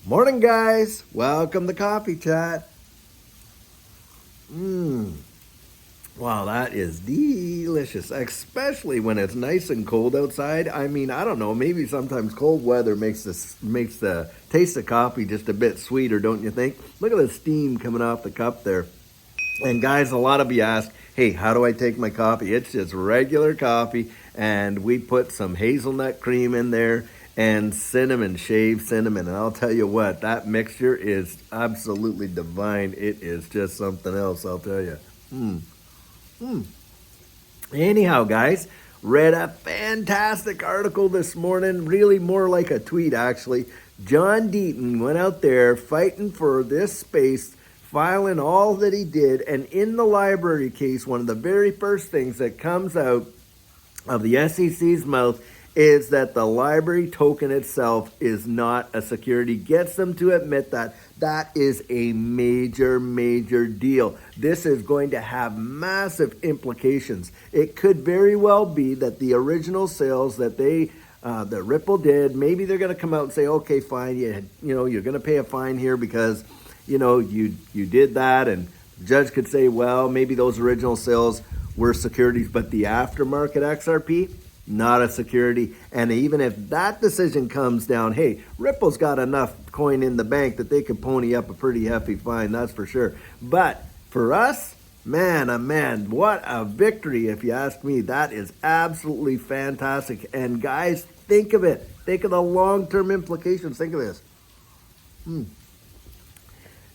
Morning, guys. Welcome to Coffee Chat. Mmm. Wow, that is delicious, especially when it's nice and cold outside. I mean, I don't know, maybe sometimes cold weather makes the taste of coffee just a bit sweeter, don't you think? Look at the steam coming off the cup there. And guys, a lot of you ask, hey, how do I take my coffee? It's just regular coffee, and we put some hazelnut cream in there and cinnamon, shaved cinnamon. And I'll tell you what, that mixture is absolutely divine. It is just something else, I'll tell you. Mm. Mm. Anyhow, guys, read a fantastic article this morning, really more like a tweet, actually. John Deaton went out there fighting for this space, filing all that he did, and in the library case, one of the very first things that comes out of the SEC's mouth is that the library token itself is not a security. Gets them to admit that. That is a major, major deal. This is going to have massive implications. It could very well be that the original sales that that Ripple did, maybe they're going to come out and say, okay, fine, you know, you're going to pay a fine here because, you know, you did that, and the judge could say, well, maybe those original sales were securities, but the aftermarket XRP, not a security. And even if that decision comes down, hey, Ripple's got enough coin in the bank that they could pony up a pretty hefty fine, that's for sure. But for us, man, oh man, what a victory if you ask me. That is absolutely fantastic. And guys, think of it. Think of the long-term implications. Think of this.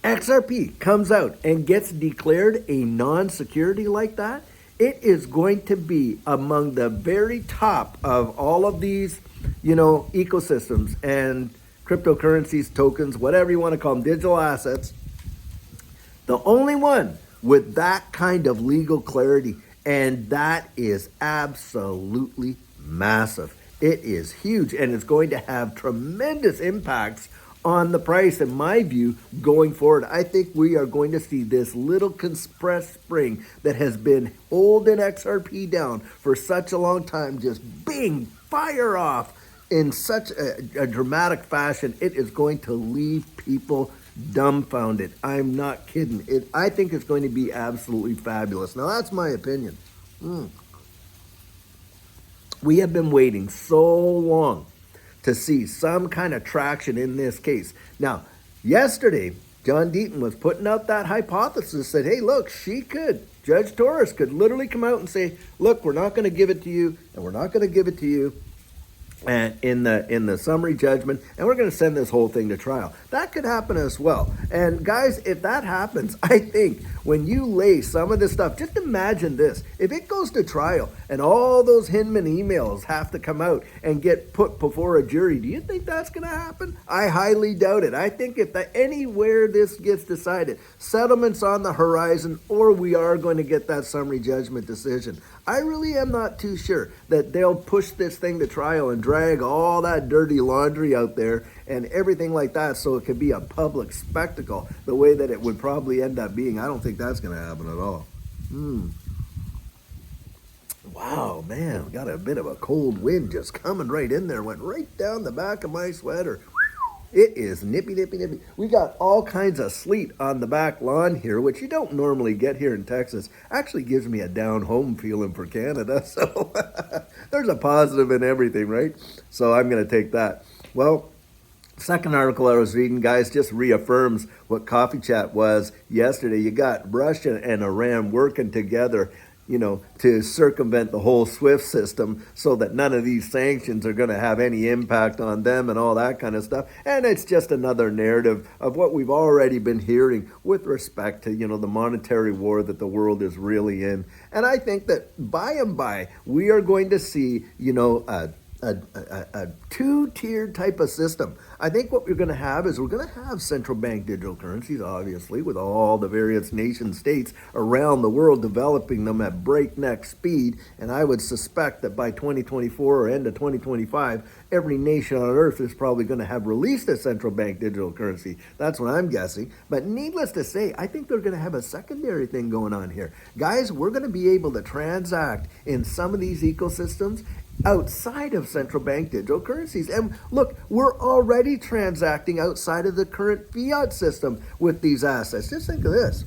XRP comes out and gets declared a non-security like that. It is going to be among the very top of all of these, you know, ecosystems and cryptocurrencies, tokens, whatever you want to call them, digital assets. The only one with that kind of legal clarity, and that is absolutely massive. It is huge, and it's going to have tremendous impacts on the price, in my view, going forward. I think we are going to see this little compressed spring that has been holding XRP down for such a long time just bing, fire off in such a dramatic fashion. It is going to leave people dumbfounded. I'm not kidding. I think it's going to be absolutely fabulous. Now, that's my opinion. We have been waiting so long to see some kind of traction in this case. Now, yesterday, John Deaton was putting out that hypothesis that, hey, look, Judge Torres could literally come out and say, look, we're not going to give it to you, and we're not going to give it to you and in the summary judgment, and we're going to send this whole thing to trial. That could happen as well. And guys, if that happens, I think when you lay some of this stuff, just imagine this. If it goes to trial and all those Hinman emails have to come out and get put before a jury, do you think that's going to happen? I highly doubt it. I think if anywhere this gets decided, settlements on the horizon, or we are going to get that summary judgment decision. I really am not too sure that they'll push this thing to trial and drag all that dirty laundry out there and everything like that so it could be a public spectacle the way that it would probably end up being. I don't think that's going to happen at all. Wow, man, we got a bit of a cold wind just coming right in there, went right down the back of my sweater. It is nippy, nippy, nippy. We got all kinds of sleet on the back lawn here, which you don't normally get here in Texas. Actually gives me a down-home feeling for Canada, so there's a positive in everything, right? So I'm going to take that. Well, second article I was reading, guys, just reaffirms what Coffee Chat was yesterday. You got Russia and Iran working together, you know, to circumvent the whole SWIFT system so that none of these sanctions are going to have any impact on them and all that kind of stuff. And it's just another narrative of what we've already been hearing with respect to, you know, the monetary war that the world is really in. And I think that by and by, we are going to see, you know, a two-tiered type of system. I think what we're going to have is we're going to have central bank digital currencies, obviously, with all the various nation states around the world developing them at breakneck speed. And I would suspect that by 2024 or end of 2025, every nation on earth is probably going to have released a central bank digital currency. That's what I'm guessing. But needless to say, I think they're going to have a secondary thing going on here. Guys, we're going to be able to transact in some of these ecosystems outside of central bank digital currencies. And look, we're already transacting outside of the current fiat system with these assets. Just think of this.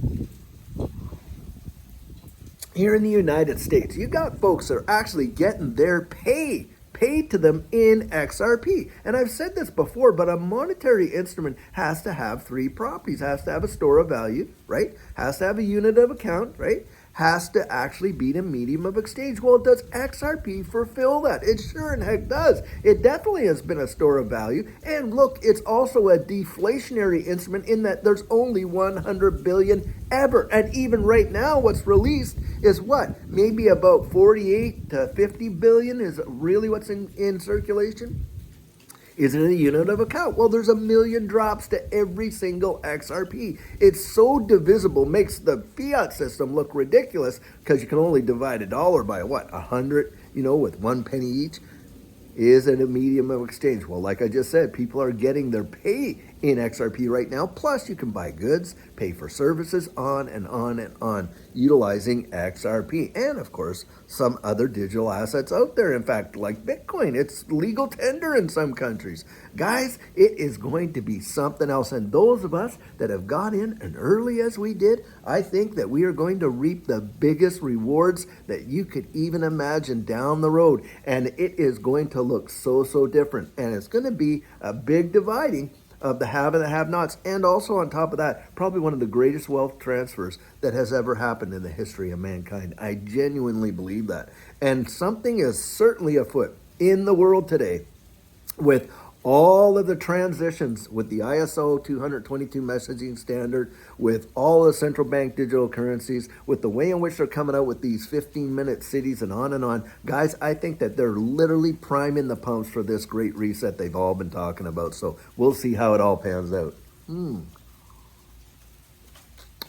Here in the United States, you got folks that are actually getting their paid to them in XRP. And I've said this before, but a monetary instrument has to have three properties. Has to have a store of value, right? Has to have a unit of account, right? Has to actually be the medium of exchange. Well, does XRP fulfill that? It sure and heck does. It definitely has been a store of value. And look, it's also a deflationary instrument in that there's only 100 billion ever. And even right now, what's released is what? Maybe about 48 to 50 billion is really what's in circulation. Is it a unit of account? Well, there's 1 million drops to every single XRP. It's so divisible, makes the fiat system look ridiculous because you can only divide $1 by what? 100, with 1 penny each. Is it a medium of exchange? Well, like I just said, people are getting their pay in XRP right now. Plus, you can buy goods, pay for services, on and on and on, utilizing XRP. And, of course, some other digital assets out there. In fact, like Bitcoin, it's legal tender in some countries. Guys, it is going to be something else. And those of us that have got in as early as we did, I think that we are going to reap the biggest rewards that you could even imagine down the road. And it is going to look so different. And it's going to be a big dividing of the have and the have-nots. And also on top of that, probably one of the greatest wealth transfers that has ever happened in the history of mankind. I genuinely believe that. And something is certainly afoot in the world today with all of the transitions with the ISO 222 messaging standard, with all the central bank digital currencies, with the way in which they're coming out with these 15-minute cities and on and on. Guys, I think that they're literally priming the pumps for this great reset they've all been talking about. So we'll see how it all pans out.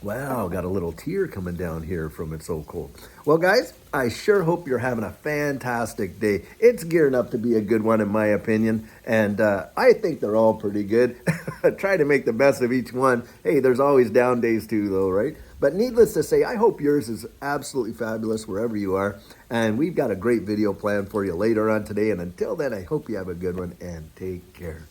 Wow, got a little tear coming down here from it so cold. Well, guys, I sure hope you're having a fantastic day. It's gearing up to be a good one, in my opinion, and I think they're all pretty good. Try to make the best of each one. Hey, there's always down days too, though, right? But needless to say, I hope yours is absolutely fabulous wherever you are, and we've got a great video planned for you later on today. And until then, I hope you have a good one, and take care.